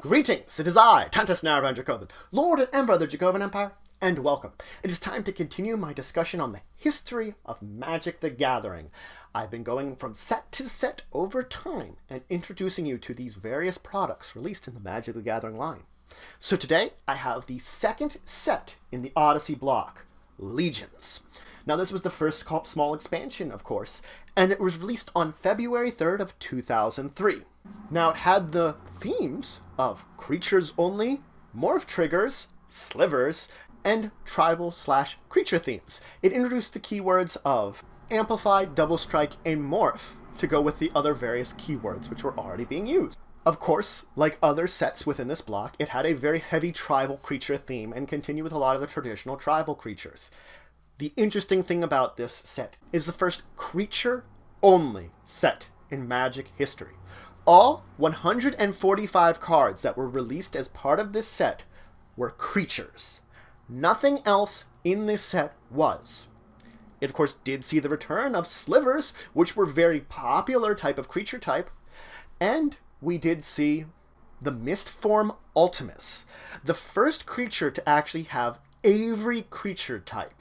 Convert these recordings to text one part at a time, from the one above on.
Greetings, it is I, Tantus Naravan Dracovin, Lord and Emperor of the Dracovin Empire, and welcome. It is time to continue my discussion on the history of Magic the Gathering. I've been going from set to set over time and introducing you to these various products released in the Magic the Gathering line. So today, I have the second set in the Odyssey block, Legions. Now this was the first small expansion, of course, and it was released on February 3rd of 2003. Now it had the themes of creatures only, morph triggers, slivers, and tribal/creature themes. It introduced the keywords of amplify, double strike, and morph to go with the other various keywords which were already being used. Of course, like other sets within this block, it had a very heavy tribal creature theme and continued with a lot of the traditional tribal creatures. The interesting thing about this set is the first creature-only set in Magic history. All 145 cards that were released as part of this set were creatures. Nothing else in this set was. It, of course, did see the return of slivers, which were very popular type of creature type, and we did see the Mist Form Ultimus, the first creature to actually have every creature type.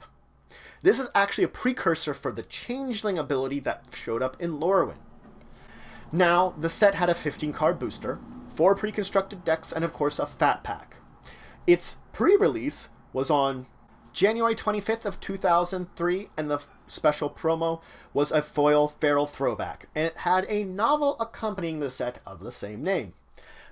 This is actually a precursor for the Changeling ability that showed up in Lorwyn. Now, the set had a 15-card booster, 4 pre-constructed decks, and of course a fat pack. Its pre-release was on January 25th of 2003, and the special promo was a foil feral throwback, and it had a novel accompanying the set of the same name.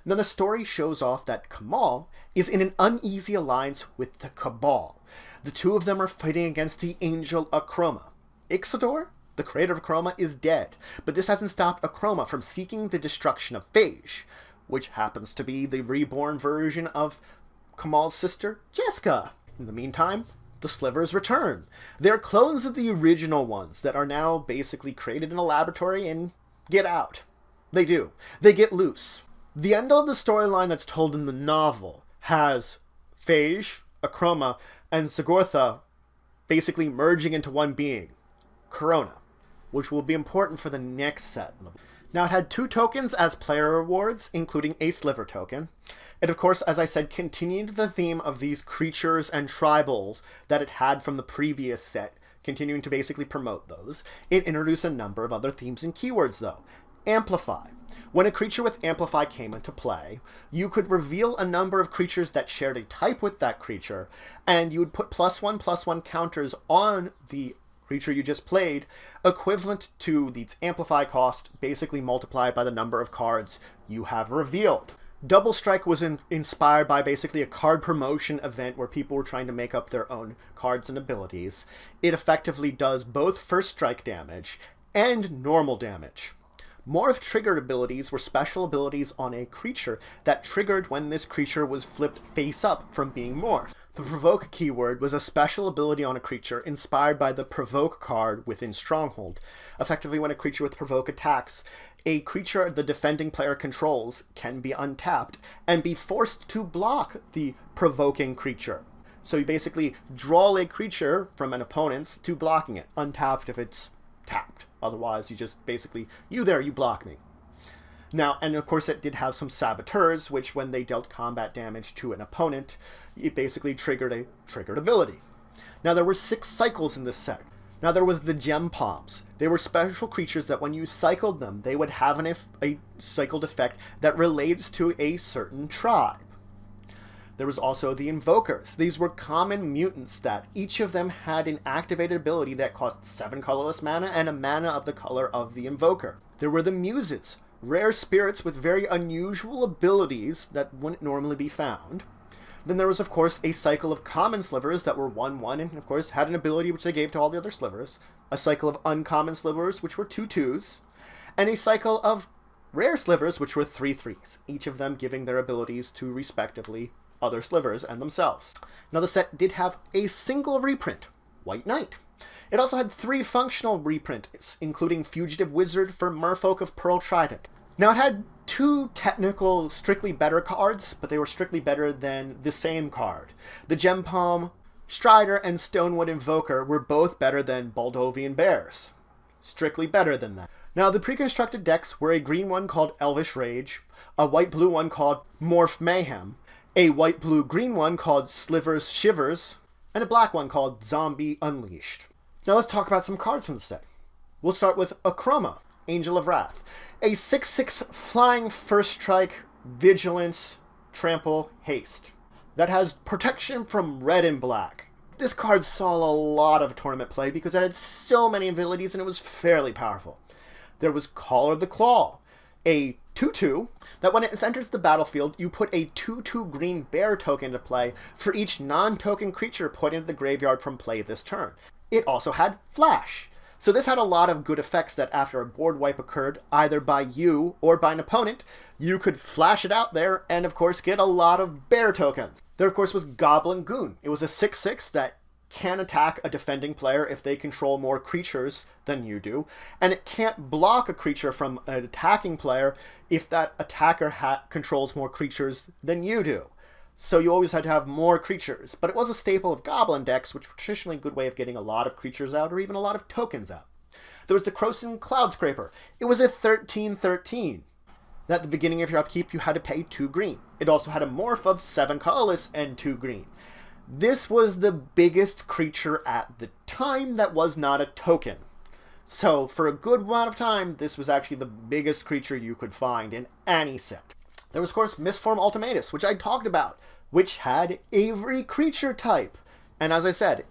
Now the story shows off that Kamahl is in an uneasy alliance with the Cabal. The two of them are fighting against the angel Akroma. Ixodor, the creator of Akroma, is dead, but this hasn't stopped Akroma from seeking the destruction of Phage, which happens to be the reborn version of Kamahl's sister, Jessica. In the meantime, the slivers return. They're clones of the original ones that are now basically created in a laboratory and get out. They do. They get loose. The end of the storyline that's told in the novel has Phage, Akroma, and Zagortha basically merging into one being, Corona, which will be important for the next set. Now it had 2 tokens as player rewards, including a sliver token. It, of course, as I said, continued the theme of these creatures and tribals that it had from the previous set, continuing to basically promote those. It introduced a number of other themes and keywords, though. Amplify. When a creature with Amplify came into play, you could reveal a number of creatures that shared a type with that creature, and you would put +1/+1 counters on the creature you just played, equivalent to the Amplify cost, basically multiplied by the number of cards you have revealed. Double Strike was inspired by basically a card promotion event where people were trying to make up their own cards and abilities. It effectively does both first strike damage and normal damage. Morph triggered abilities were special abilities on a creature that triggered when this creature was flipped face up from being morphed. The Provoke keyword was a special ability on a creature inspired by the Provoke card within Stronghold. Effectively, when a creature with Provoke attacks, a creature the defending player controls can be untapped and be forced to block the provoking creature. So you basically draw a creature from an opponent's to blocking it, untapped if it's tapped. Otherwise, you just basically, you block me. Now, and of course it did have some saboteurs, which when they dealt combat damage to an opponent, it basically triggered a triggered ability. Now there were 6 cycles in this set. Now there was the Gem Palms. They were special creatures that when you cycled them, they would have a cycled effect that relates to a certain tribe. There was also the Invokers. These were common mutants that each of them had an activated ability that cost 7 colorless mana and a mana of the color of the Invoker. There were the Muses, rare spirits with very unusual abilities that wouldn't normally be found. Then there was, of course, a cycle of common slivers that were 1/1 and, of course, had an ability which they gave to all the other slivers. A cycle of uncommon slivers, which were 2/2s. And a cycle of rare slivers, which were 3/3s, each of them giving their abilities to, respectively, other slivers and themselves. Now the set did have a single reprint, White Knight. It also had 3 functional reprints, including Fugitive Wizard for Merfolk of Pearl Trident. Now it had 2 technical, strictly better cards, but they were strictly better than the same card. The Gem Palm Strider and Stonewood Invoker were both better than Baldovian Bears. Strictly better than that. Now, the pre-constructed decks were a green one called Elvish Rage, a white-blue one called Morph Mayhem, a white-blue-green one called Slivers Shivers, and a black one called Zombie Unleashed. Now let's talk about some cards from the set. We'll start with Akroma, Angel of Wrath, a 6/6 flying first strike, vigilance, trample, haste that has protection from red and black. This card saw a lot of tournament play because it had so many abilities and it was fairly powerful. There was Caller the Claw, a 2/2 that when it enters the battlefield, you put a 2/2 green bear token into play for each non-token creature put into the graveyard from play this turn. It also had Flash. So this had a lot of good effects that after a board wipe occurred, either by you or by an opponent, you could flash it out there and of course get a lot of bear tokens. There of course was Goblin Goon. It was a 6/6 that can attack a defending player if they control more creatures than you do, and it can't block a creature from an attacking player if that attacker controls more creatures than you do. So you always had to have more creatures, but it was a staple of Goblin decks, which was traditionally a good way of getting a lot of creatures out or even a lot of tokens out. There was the Croson Cloud Scraper. It was a 13/13. At the beginning of your upkeep, you had to pay 2 green. It also had a morph of 7 colorless and 2 green. This was the biggest creature at the time that was not a token. So for a good amount of time, this was actually the biggest creature you could find in any set. There was, of course, Mistform Ultimatus, which I talked about, which had every creature type. And as I said,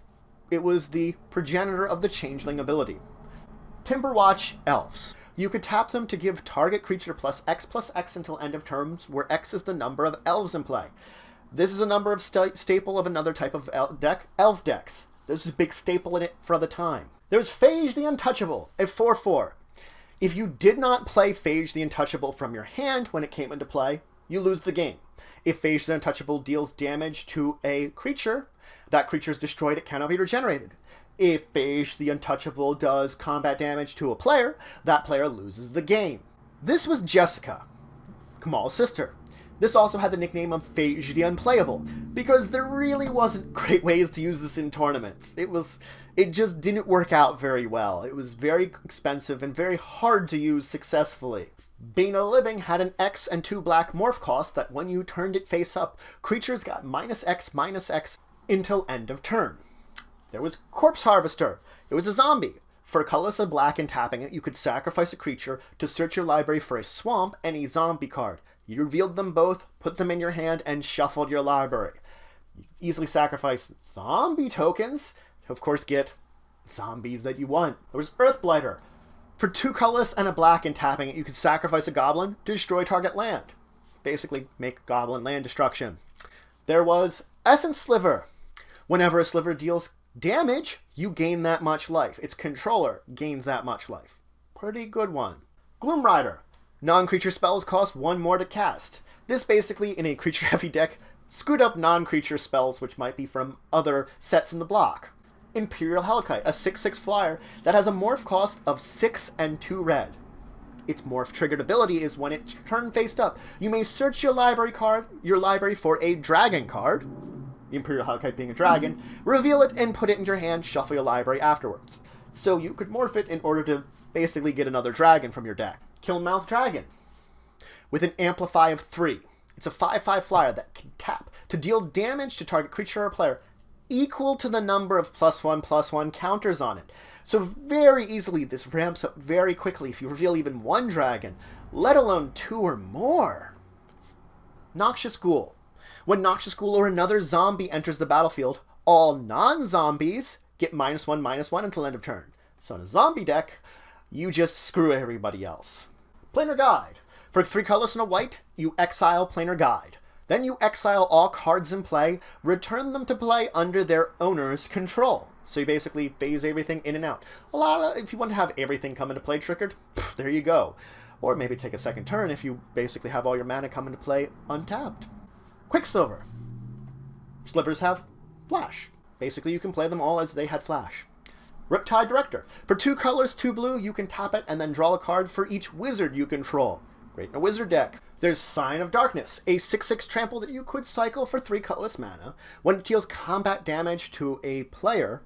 it was the progenitor of the Changeling ability. Timberwatch Elves. You could tap them to give target creature +X until end of turns, where X is the number of elves in play. This is a number of staple of another type of elf decks. There's a big staple in it for the time. There's Phage the Untouchable, a 4/4. If you did not play Phage the Untouchable from your hand when it came into play, you lose the game. If Phage the Untouchable deals damage to a creature, that creature is destroyed, it cannot be regenerated. If Phage the Untouchable does combat damage to a player, that player loses the game. This was Jessica, Kamal's sister. This also had the nickname of Phage the Unplayable, because there really wasn't great ways to use this in tournaments. It just didn't work out very well. It was very expensive and very hard to use successfully. Bane of Living had an X and 2 black morph cost that when you turned it face up, creatures got -X until end of turn. There was Corpse Harvester. It was a zombie. For colorless and black and tapping it, you could sacrifice a creature to search your library for a swamp and a zombie card. You revealed them both, put them in your hand, and shuffled your library. You easily sacrifice zombie tokens to, of course, get zombies that you want. There was Earthblighter. For 2 colorless and a black and tapping it, you could sacrifice a goblin to destroy target land. Basically, make goblin land destruction. There was Essence Sliver. Whenever a sliver deals damage, you gain that much life. Its controller gains that much life. Pretty good one. Gloom Rider. Non-creature spells cost 1 more to cast. This basically, in a creature-heavy deck, screwed up non-creature spells which might be from other sets in the block. Imperial Hellkite, a 6/6 flyer that has a morph cost of 6 and 2 red. Its morph-triggered ability is when it's turned faced up, you may search your library for a dragon card, the Imperial Hellkite being a dragon, reveal it and put it in your hand, shuffle your library afterwards. So you could morph it in order to basically get another dragon from your deck. Killmouth Dragon, with an Amplify of 3. It's a 5/5 flyer that can tap to deal damage to target creature or player equal to the number of +1/+1 counters on it. So very easily this ramps up very quickly if you reveal even 1 dragon, let alone 2 or more. Noxious Ghoul. When Noxious Ghoul or another zombie enters the battlefield, all non-zombies get -1/-1 until end of turn. So in a zombie deck, you just screw everybody else. Planar Guide. For 3 colors and a white, you exile Planar Guide. Then you exile all cards in play, return them to play under their owner's control. So you basically phase everything in and out. If you want to have everything come into play triggered, there you go. Or maybe take a second turn if you basically have all your mana come into play untapped. Quicksilver. Slivers have Flash. Basically you can play them all as they had Flash. Riptide Director. For 2 colors, 2 blue, you can tap it and then draw a card for each wizard you control. Great in a wizard deck. There's Sign of Darkness, a 6/6 trample that you could cycle for 3 colorless mana. When it deals combat damage to a player,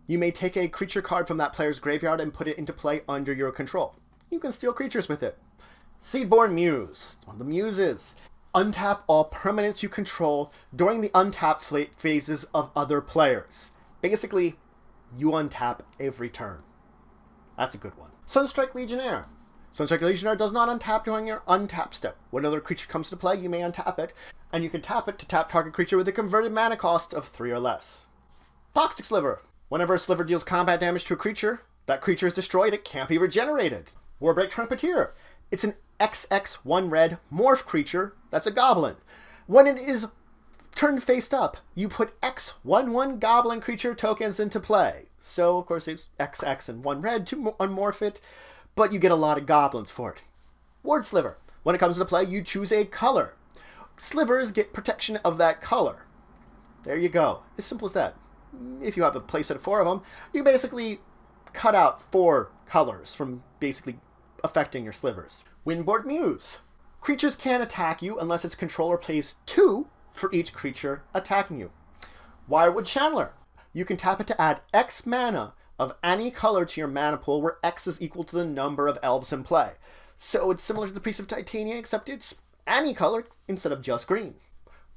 you may take a creature card from that player's graveyard and put it into play under your control. You can steal creatures with it. Seedborn Muse, one of the muses. Untap all permanents you control during the untap phases of other players. Basically, you untap every turn. That's a good one. Sunstrike Legionnaire. Sunstrike Legionnaire does not untap during your untap step. When another creature comes to play, you may untap it, and you can tap it to tap target creature with a converted mana cost of 3 or less. Toxic Sliver. Whenever a sliver deals combat damage to a creature, that creature is destroyed, it can't be regenerated. Warbreak Trumpeteer. It's an XX 1 red morph creature that's a goblin. When it is turned face up, you put X11 goblin creature tokens into play. So, of course, it's XX and 1 red to unmorph it, but you get a lot of goblins for it. Ward Sliver. When it comes into play, you choose a color. Slivers get protection of that color. There you go. As simple as that. If you have a playset of 4 of them, you basically cut out 4 colors from basically affecting your slivers. Windboard Muse. Creatures can't attack you unless its controller plays 2 for each creature attacking you. Wirewood Chandler. You can tap it to add X mana of any color to your mana pool where X is equal to the number of elves in play. So it's similar to the Priest of Titania, except it's any color instead of just green.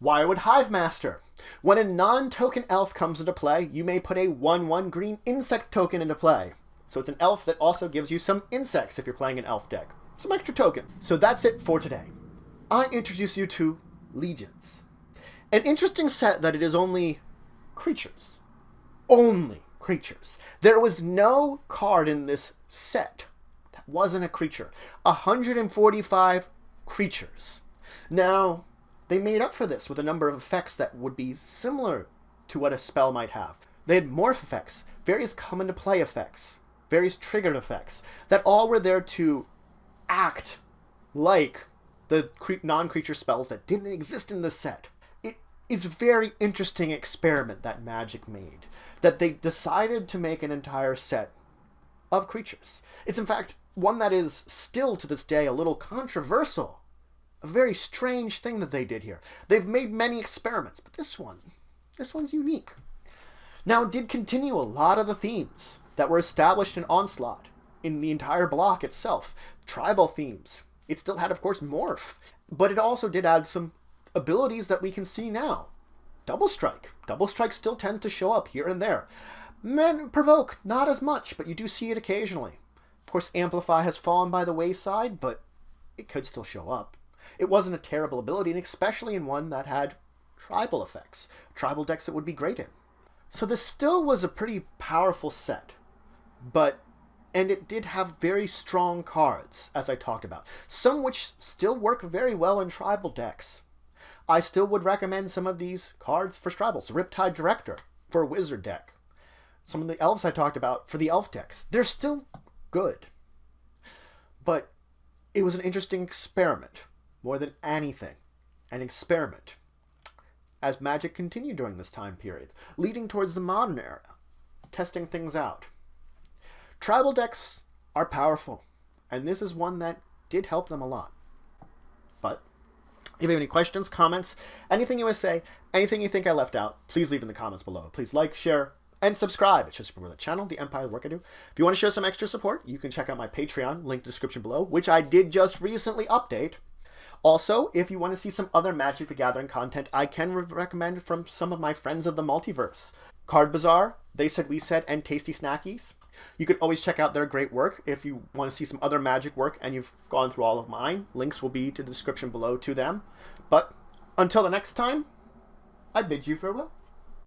Wirewood Hive Master. When a non-token elf comes into play, you may put a 1/1 green insect token into play. So it's an elf that also gives you some insects if you're playing an elf deck. Some extra token. So that's it for today. I introduce you to Legions. An interesting set that it is only creatures. Only creatures. There was no card in this set that wasn't a creature. 145 creatures. Now, they made up for this with a number of effects that would be similar to what a spell might have. They had morph effects, various come into play effects, various triggered effects that all were there to act like the non-creature spells that didn't exist in the set. It is a very interesting experiment that Magic made, that they decided to make an entire set of creatures. It's in fact one that is still to this day a little controversial. A very strange thing that they did here. They've made many experiments, but this one's unique. Now, it did continue a lot of the themes that were established in Onslaught, in the entire block itself. Tribal themes. It still had, of course, Morph, but it also did add some abilities that we can see now. Double Strike. Double Strike still tends to show up here and there. Provoke, not as much, but you do see it occasionally. Of course, Amplify has fallen by the wayside, but it could still show up. It wasn't a terrible ability, and especially in one that had tribal effects. Tribal decks it would be great in. So this still was a pretty powerful set, and it did have very strong cards, as I talked about. Some which still work very well in tribal decks. I still would recommend some of these cards for tribals. Riptide Director for a wizard deck. Some of the elves I talked about for the elf decks. They're still good. But it was an interesting experiment. More than anything, an experiment, as Magic continued during this time period, leading towards the modern era, testing things out. Tribal decks are powerful, and this is one that did help them a lot. But if you have any questions, comments, anything you want to say, anything you think I left out, please leave in the comments below. Please like, share, and subscribe. It shows support the channel, the Empire, the work I do. If you want to show some extra support, you can check out my Patreon, link in the description below, which I did just recently update. Also, if you want to see some other Magic the Gathering content, I can recommend from some of my friends of the multiverse. Card Bazaar, They Said We Said, and Tasty Snackies. You could always check out their great work if you want to see some other Magic work and you've gone through all of mine. Links will be to the description below to them. But until the next time, I bid you farewell.